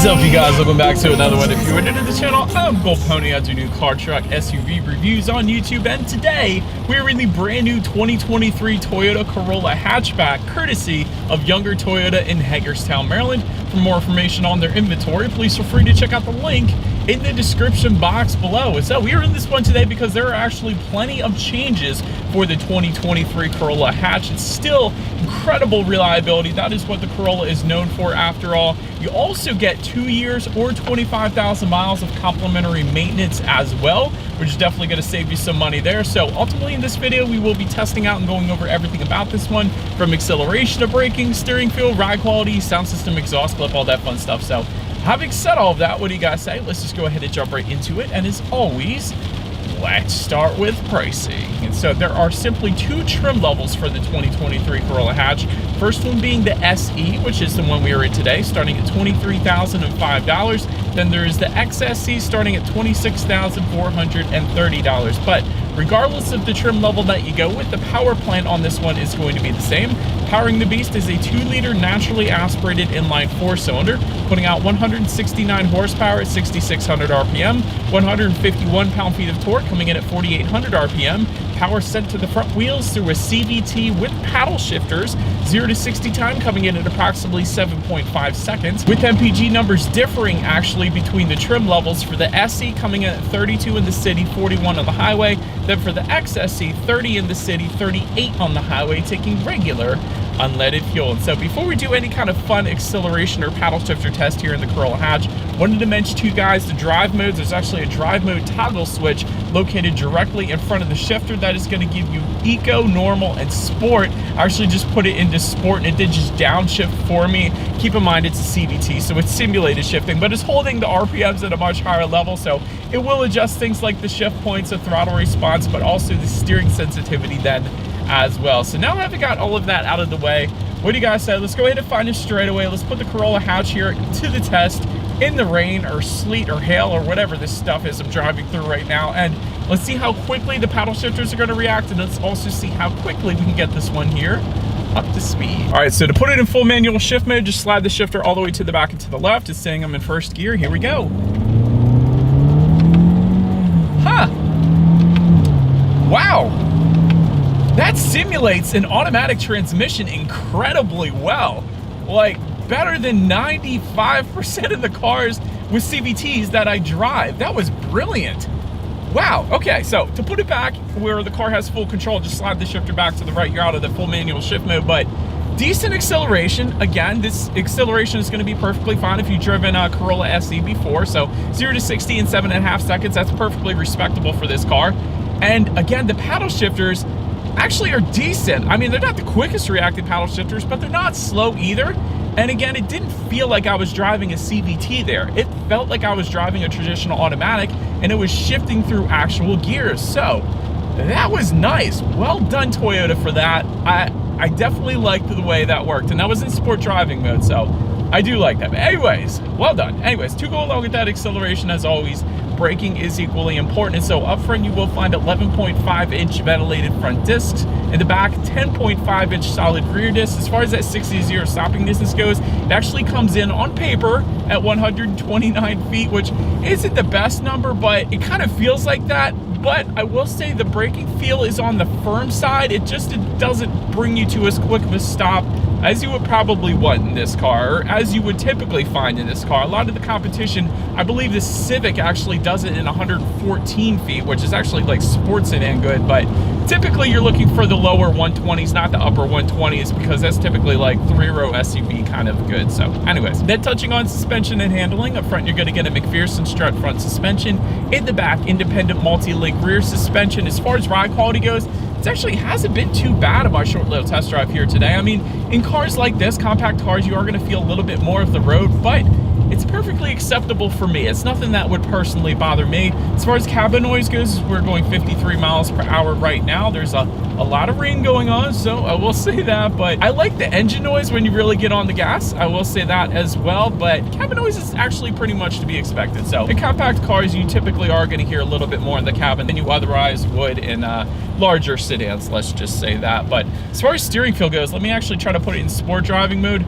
What's up, you guys? Welcome back to another one. If you're new to the channel, I'm Gold Pony. I do new car, truck, SUV reviews on YouTube, and today we're in the brand new 2023 Toyota Corolla hatchback, courtesy of Younger Toyota in Hagerstown, Maryland. For more information on their inventory, please feel free to check out the link in the description box below. So we are in this one today because there are actually plenty of changes for the 2023 Corolla hatch. It's still incredible reliability. That is what the Corolla is known for after all. You also get 2 years or 25,000 miles of complimentary maintenance as well, which is definitely going to save you some money there. So ultimately in this video, we will be testing out and going over everything about this one, from acceleration to braking, steering feel, ride quality, sound system, exhaust clip, all that fun stuff. So having said all of that, what do you guys say? Let's just go ahead and jump right into it. And as always, let's start with pricing. And so there are simply two trim levels for the 2023 Corolla hatch. First one being the SE, which is the one we are in today, starting at $23,005. Then there is the XSE starting at $26,430. But regardless of the trim level that you go with, the power plant on this one is going to be the same. Powering the beast is a 2-liter naturally aspirated inline 4-cylinder, putting out 169 horsepower at 6,600 RPM, 151 pound-feet of torque coming in at 4,800 RPM, power sent to the front wheels through a CVT with paddle shifters, 0 to 60 time coming in at approximately 7.5 seconds, with MPG numbers differing actually between the trim levels. For the SE coming in at 32 in the city, 41 on the highway. Then for the XSE, 30 in the city, 38 on the highway, taking regular unleaded fuel. And so before we do any kind of fun acceleration or paddle shifter test here in the Corolla hatch, wanted to mention to you guys the drive modes. There's actually a drive mode toggle switch located directly in front of the shifter that is going to give you eco, normal, and sport. I actually just put it into sport and it did just downshift for me. Keep in mind it's a CVT, so it's simulated shifting, but it's holding the RPMs at a much higher level, so it will adjust things like the shift points, the throttle response, but also the steering sensitivity then as well. So now that I've got all of that out of the way, what do you guys say? Let's go ahead and find a straightaway. Let's put the Corolla hatch here to the test in the rain or sleet or hail or whatever this stuff is I'm driving through right now, and let's see how quickly the paddle shifters are going to react, and let's also see how quickly we can get this one here up to speed. All right, so to put it in full manual shift mode, just slide the shifter all the way to the back and to the left. It's saying I'm in first gear. Here we go. Huh. Wow. That simulates an automatic transmission incredibly well. Like, better than 95% of the cars with CVTs that I drive. That was brilliant. Wow. Okay, so to put it back where the car has full control, just slide the shifter back to the right. You're out of the full manual shift mode, but decent acceleration. Again, this acceleration is going to be perfectly fine if you've driven a Corolla SE before. So 0 to 60 in 7.5 seconds. That's perfectly respectable for this car. And again, the paddle shifters actually are decent. I mean, they're not the quickest reacting paddle shifters, but they're not slow either. And again, it didn't feel like I was driving a CVT there. It felt like I was driving a traditional automatic, and it was shifting through actual gears. So that was nice. Well done, Toyota, for that. I definitely liked the way that worked, and that was in sport driving mode, so I do like that. But anyways, well done. Anyways, to go along with that acceleration, as always, braking is equally important. And so up front, you will find 11.5-inch ventilated front discs. In the back, 10.5-inch solid rear discs. As far as that 60-0 stopping distance goes, it actually comes in on paper at 129 feet, which isn't the best number, but it kind of feels like that. But I will say the braking feel is on the firm side. It doesn't bring you to as quick of a stop as you would probably want in this car, or as you would typically find in this car. A lot of the competition, I believe the Civic actually does it in 114 feet, which is actually like sports it and good, but typically you're looking for the lower 120s, not the upper 120s, because that's typically like 3-row SUV kind of good. So anyways, then touching on suspension and handling, up front you're going to get a McPherson strut front suspension. In the back, independent multi-link rear suspension. As far as ride quality goes, it actually hasn't been too bad on my short little test drive here today. I mean, in cars like this, compact cars, you are going to feel a little bit more of the road, but it's perfectly acceptable for me. It's nothing that would personally bother me. As far as cabin noise goes, we're going 53 miles per hour right now. There's a lot of rain going on, so I will say that, but I like the engine noise when you really get on the gas. I will say that as well, but cabin noise is actually pretty much to be expected. So in compact cars, you typically are going to hear a little bit more in the cabin than you otherwise would in larger sedans, let's just say that. But as far as steering feel goes, let me actually try to put it in sport driving mode.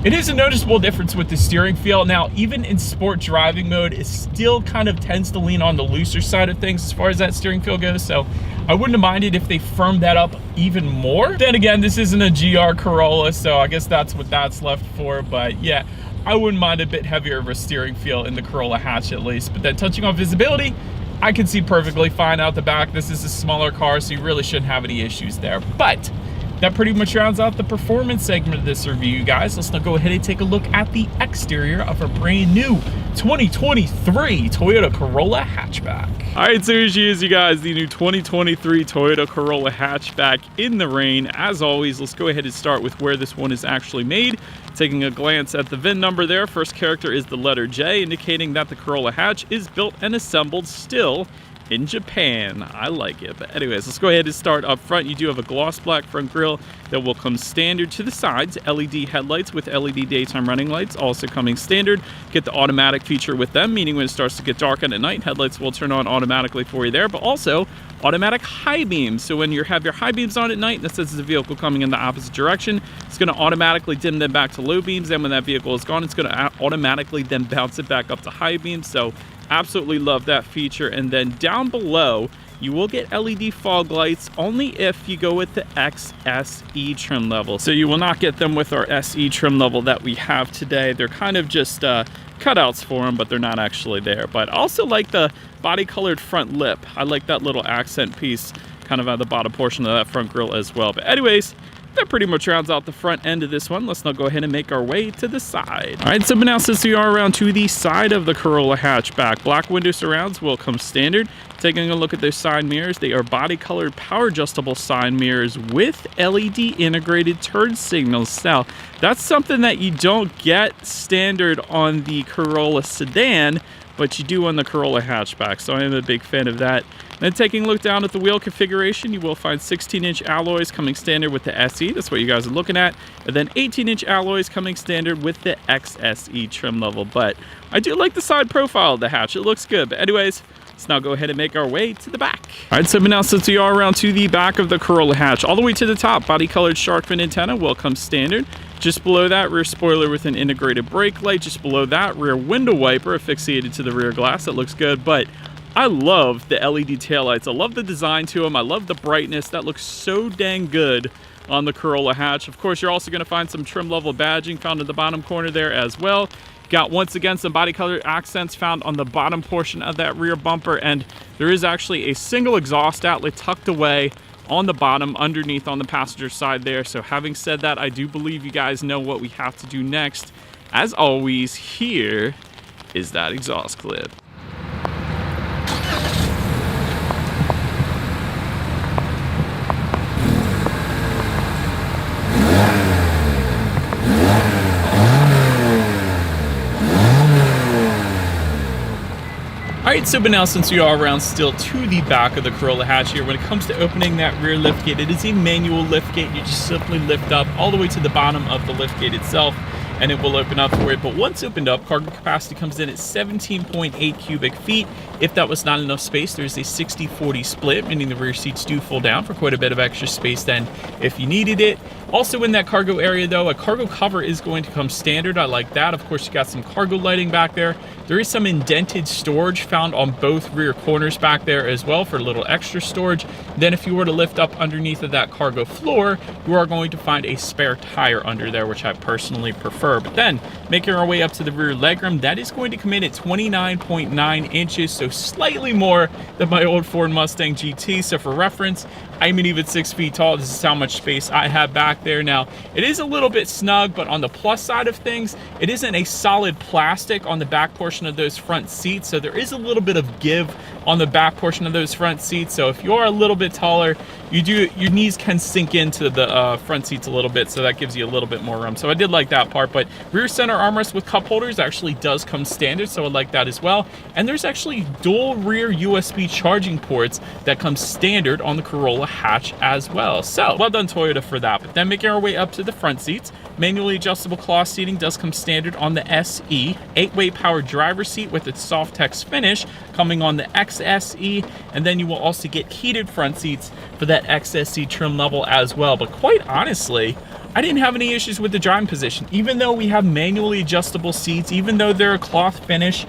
It is a noticeable difference with the steering feel. Now, even in sport driving mode, it still kind of tends to lean on the looser side of things as far as that steering feel goes. So I wouldn't have minded if they firmed that up even more. Then again, this isn't a GR Corolla, so I guess that's what that's left for. But yeah, I wouldn't mind a bit heavier of a steering feel in the Corolla hatch at least. But then touching on visibility, I can see perfectly fine out the back. This is a smaller car, so you really shouldn't have any issues there. But that pretty much rounds out the performance segment of this review, guys. Let's now go ahead and take a look at the exterior of a brand new 2023 Toyota Corolla hatchback. All right, so here she is, you guys, the new 2023 Toyota Corolla hatchback in the rain. As always, let's go ahead and start with where this one is actually made. Taking a glance at the VIN number there, first character is the letter J, indicating that the Corolla hatch is built and assembled still in Japan. I like it. But anyways, let's go ahead and start up front. You do have a gloss black front grille that will come standard. To the sides, LED headlights with LED daytime running lights also coming standard. Get the automatic feature with them, meaning when it starts to get dark at night, headlights will turn on automatically for you there, but also automatic high beams. So when you have your high beams on at night, that says the vehicle coming in the opposite direction, it's going to automatically dim them back to low beams. Then when that vehicle is gone, it's going to automatically then bounce it back up to high beams. So absolutely love that feature. And then down below, you will get LED fog lights only if you go with the XSE trim level. So you will not get them with our SE trim level that we have today. They're kind of just cutouts for them, but they're not actually there. But I also like the body colored front lip. I like that little accent piece kind of at the bottom portion of that front grille as well. But anyways, that pretty much rounds out the front end of this one. Let's now go ahead and make our way to the side. All right, so now since we are around to the side of the Corolla hatchback, black window surrounds will come standard. Taking a look at those side mirrors, they are body colored power adjustable side mirrors with LED integrated turn signals. Now, that's something that you don't get standard on the Corolla sedan, but you do on the Corolla hatchback, so I am a big fan of that. Then taking a look down at the wheel configuration, you will find 16-inch alloys coming standard with the SE. That's what you guys are looking at. And then 18-inch alloys coming standard with the XSE trim level. But I do like the side profile of the hatch. It looks good. But anyways, let's now go ahead and make our way to the back. All right, so now since we are around to the back of the Corolla hatch, all the way to the top, body-colored shark fin antenna will come standard. Just below that, rear spoiler with an integrated brake light. Just below that, rear window wiper asphyxiated to the rear glass. That looks good, but I love the LED taillights. I love the design to them. I love the brightness. That looks so dang good on the Corolla hatch. Of course, you're also going to find some trim level badging found in the bottom corner there as well. Got, once again, some body color accents found on the bottom portion of that rear bumper, and there is actually a single exhaust outlet tucked away on the bottom underneath on the passenger side there. So having said that, I do believe you guys know what we have to do next. As always, here is that exhaust clip. All right, so but now since we are around still to the back of the Corolla hatch here, when it comes to opening that rear lift gate, it is a manual lift gate. You just simply lift up all the way to the bottom of the lift gate itself, and it will open up for it. But once opened up, cargo capacity comes in at 17.8 cubic feet. If that was not enough space, there's a 60-40 split, meaning the rear seats do fold down for quite a bit of extra space then if you needed it. Also in that cargo area though, a cargo cover is going to come standard. I like that. Of course, you got some cargo lighting back there. There is some indented storage found on both rear corners back there as well for a little extra storage. Then if you were to lift up underneath of that cargo floor, you are going to find a spare tire under there, which I personally prefer. But then making our way up to the rear legroom, that is going to come in at 29.9 inches, so slightly more than my old Ford Mustang GT. So for reference, I'm an even 6 feet tall. This is how much space I have back there. Now, it is a little bit snug, but on the plus side of things, it isn't a solid plastic on the back portion of those front seats. So there is a little bit of give on the back portion of those front seats. So if you are a little bit taller, your knees can sink into the front seats a little bit. So that gives you a little bit more room. So I did like that part, but rear center armrest with cup holders actually does come standard. So I like that as well. And there's actually dual rear USB charging ports that come standard on the Corolla hatch as well. So well done Toyota for that. But then making our way up to the front seats, manually adjustable cloth seating does come standard on the SE. 8-way power driver seat with its soft text finish coming on the XSE, and then you will also get heated front seats for that XSE trim level as well. But quite honestly, I didn't have any issues with the driving position. Even though we have manually adjustable seats, even though they're a cloth finish,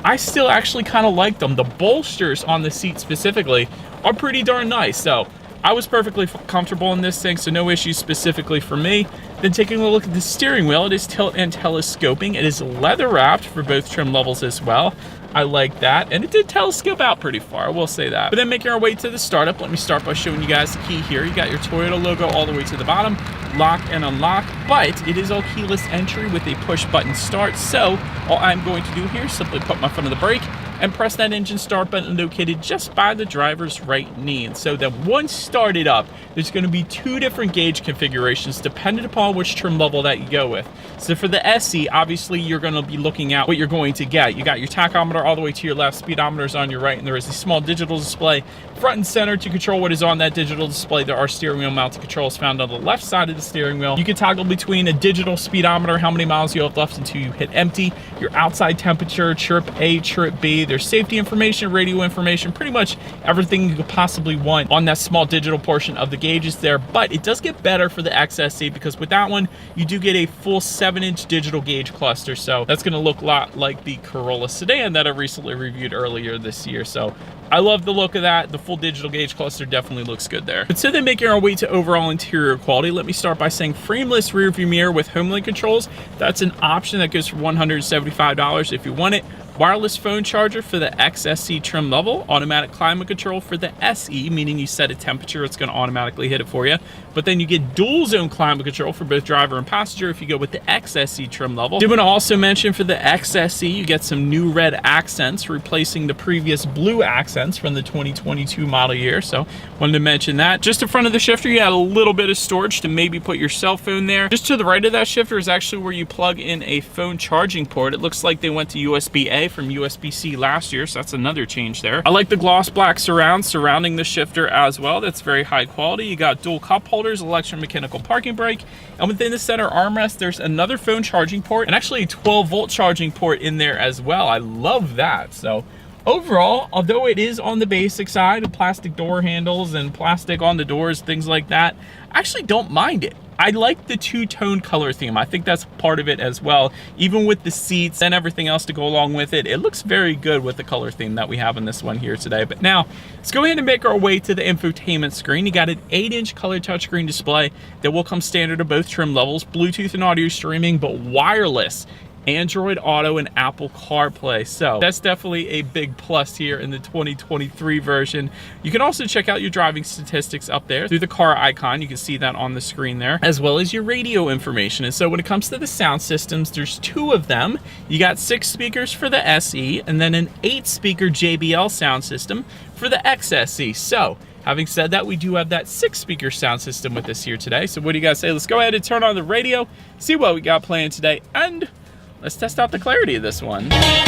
I still actually kind of like them. The bolsters on the seat specifically are pretty darn nice. So I was perfectly comfortable in this thing, so no issues specifically for me. Then taking a look at the steering wheel, it is tilt and telescoping. It is leather wrapped for both trim levels as well. I like that, and it did telescope out pretty far, I will say that. But then making our way to the startup, let me start by showing you guys the key here. You got your Toyota logo all the way to the bottom, lock and unlock, but it is all keyless entry with a push button start. So all I'm going to do here is simply put my foot on the brake and press that engine start button located just by the driver's right knee. And so then once started up, there's going to be 2 different gauge configurations depending upon which trim level that you go with. So for the SE, obviously you're going to be looking at what you're going to get. You got your tachometer all the way to your left, speedometer is on your right, and there is a small digital display front and center to control what is on that digital display. There are steering wheel mounted controls found on the left side of the steering wheel. You can toggle between a digital speedometer, how many miles you have left until you hit empty, your outside temperature, chirp A, chirp B. There's safety information, radio information, pretty much everything you could possibly want on that small digital portion of the gauges there. But it does get better for the XSE because with that one, you do get a full 7-inch digital gauge cluster. So that's going to look a lot like the Corolla sedan that I recently reviewed earlier this year. So I love the look of that. The full digital gauge cluster definitely looks good there. But so then making our way to overall interior quality, let me start by saying frameless rear view mirror with HomeLink controls. That's an option that goes for $175 if you want it. Wireless phone charger for the XSE trim level, automatic climate control for the SE, meaning you set a temperature, it's going to automatically hit it for you. But then you get dual zone climate control for both driver and passenger if you go with the XSE trim level. I want to also mention for the XSE, you get some new red accents replacing the previous blue accents from the 2022 model year. So wanted to mention that. Just in front of the shifter, you had a little bit of storage to maybe put your cell phone there. Just to the right of that shifter is actually where you plug in a phone charging port. It looks like they went to USB-A from USB-C last year, so that's another change there. I like the gloss black surrounding the shifter as well. That's very high quality. You got dual cup holders, electromechanical parking brake, and within the center armrest, there's another phone charging port and actually a 12-volt charging port in there as well. I love that. So overall, although it is on the basic side of plastic door handles and plastic on the doors, things like that, I actually don't mind it. I like the 2-tone color theme. I think that's part of it as well. Even with the seats and everything else to go along with it, it looks very good with the color theme that we have in this one here today. But now, let's go ahead and make our way to the infotainment screen. You got an 8-inch color touchscreen display that will come standard of both trim levels, Bluetooth and audio streaming, but wireless. Android Auto and Apple CarPlay. So that's definitely a big plus here in the 2023 version. You can also check out your driving statistics up there through the car icon. You can see that on the screen there, as well as your radio information. And so when it comes to the sound systems, there's 2 of them. You got 6 speakers for the SE and then an 8-speaker JBL sound system for the XSE. So having said that, we do have that 6-speaker sound system with us here today. So what do you guys say? Let's go ahead and turn on the radio, see what we got playing today, and let's test out the clarity of this one. I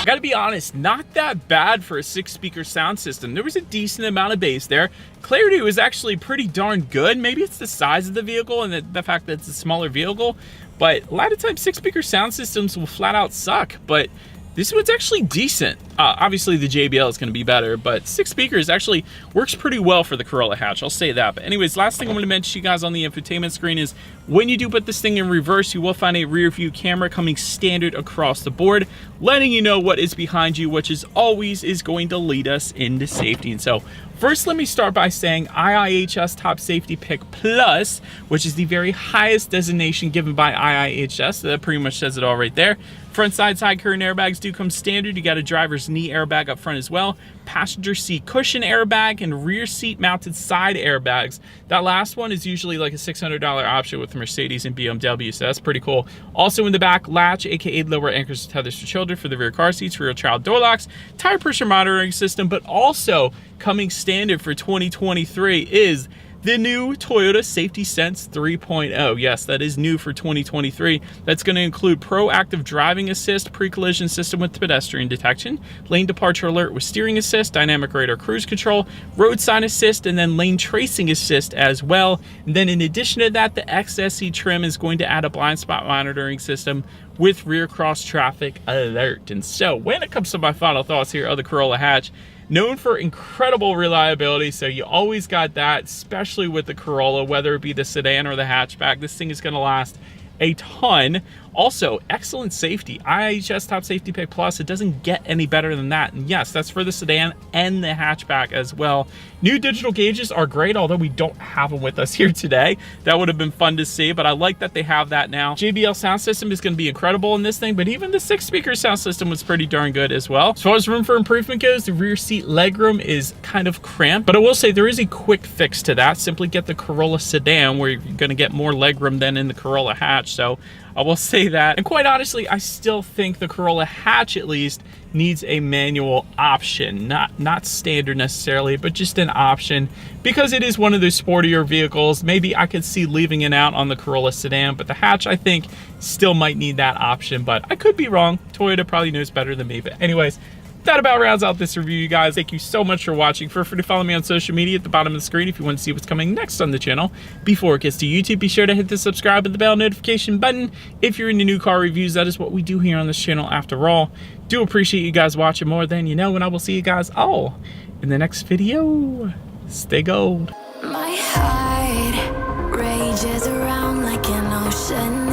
gotta be honest, not that bad for a 6-speaker sound system. There was a decent amount of bass there. Clarity was actually pretty darn good. Maybe it's the size of the vehicle and the fact that it's a smaller vehicle, but a lot of times 6-speaker sound systems will flat out suck, but this one's actually decent. Obviously the JBL is gonna be better, but 6 speakers actually works pretty well for the Corolla hatch, I'll say that. But anyways, last thing I'm gonna mention to you guys on the infotainment screen is when you do put this thing in reverse, you will find a rear view camera coming standard across the board, letting you know what is behind you, which is always going to lead us into safety. And so first, let me start by saying IIHS Top Safety Pick Plus, which is the very highest designation given by IIHS. So that pretty much says it all right there. Front side curtain airbags do come standard. You got a driver's knee airbag up front as well, passenger seat cushion airbag, and rear seat mounted side airbags. That last one is usually like a $600 option with Mercedes and BMW, so that's pretty cool. Also in the back, latch, aka lower anchors and tethers for children for the rear car seats, rear child door locks, tire pressure monitoring system, but also coming standard for 2023 is the new Toyota Safety Sense 3.0. Yes, that is new for 2023. That's going to include proactive driving assist, pre-collision system with pedestrian detection, lane departure alert with steering assist, dynamic radar cruise control, road sign assist, and then lane tracing assist as well. And then in addition to that, the XSE trim is going to add a blind spot monitoring system with rear cross traffic alert. And so when it comes to my final thoughts here of the Corolla hatch, known for incredible reliability, so you always got that, especially with the Corolla, whether it be the sedan or the hatchback. This thing is going to last a ton. Also, excellent safety. IHS Top Safety Pick Plus. It doesn't get any better than that. And yes, that's for the sedan and the hatchback as well. New digital gauges are great, although we don't have them with us here today. That would have been fun to see, but I like that they have that now. JBL sound system is going to be incredible in this thing, but even the 6-speaker sound system was pretty darn good as well. As far as room for improvement goes, the rear seat legroom is kind of cramped, but I will say there is a quick fix to that. Simply get the Corolla sedan, where you're going to get more legroom than in the Corolla hatch. So I will say that. And quite honestly, I still think the Corolla hatch at least needs a manual option. Not standard necessarily, but just an option, because it is one of those sportier vehicles. Maybe I could see leaving it out on the Corolla sedan, but the hatch I think still might need that option, but I could be wrong. Toyota probably knows better than me. But anyways, that about rounds out this review, you guys. Thank you so much for watching. Feel free to follow me on social media at the bottom of the screen if you want to see what's coming next on the channel. Before it gets to YouTube, be sure to hit the subscribe and the bell notification button if you're into new car reviews. That is what we do here on this channel after all. Do appreciate you guys watching more than you know, and I will see you guys all in the next video. Stay gold. My heart rages around like an ocean.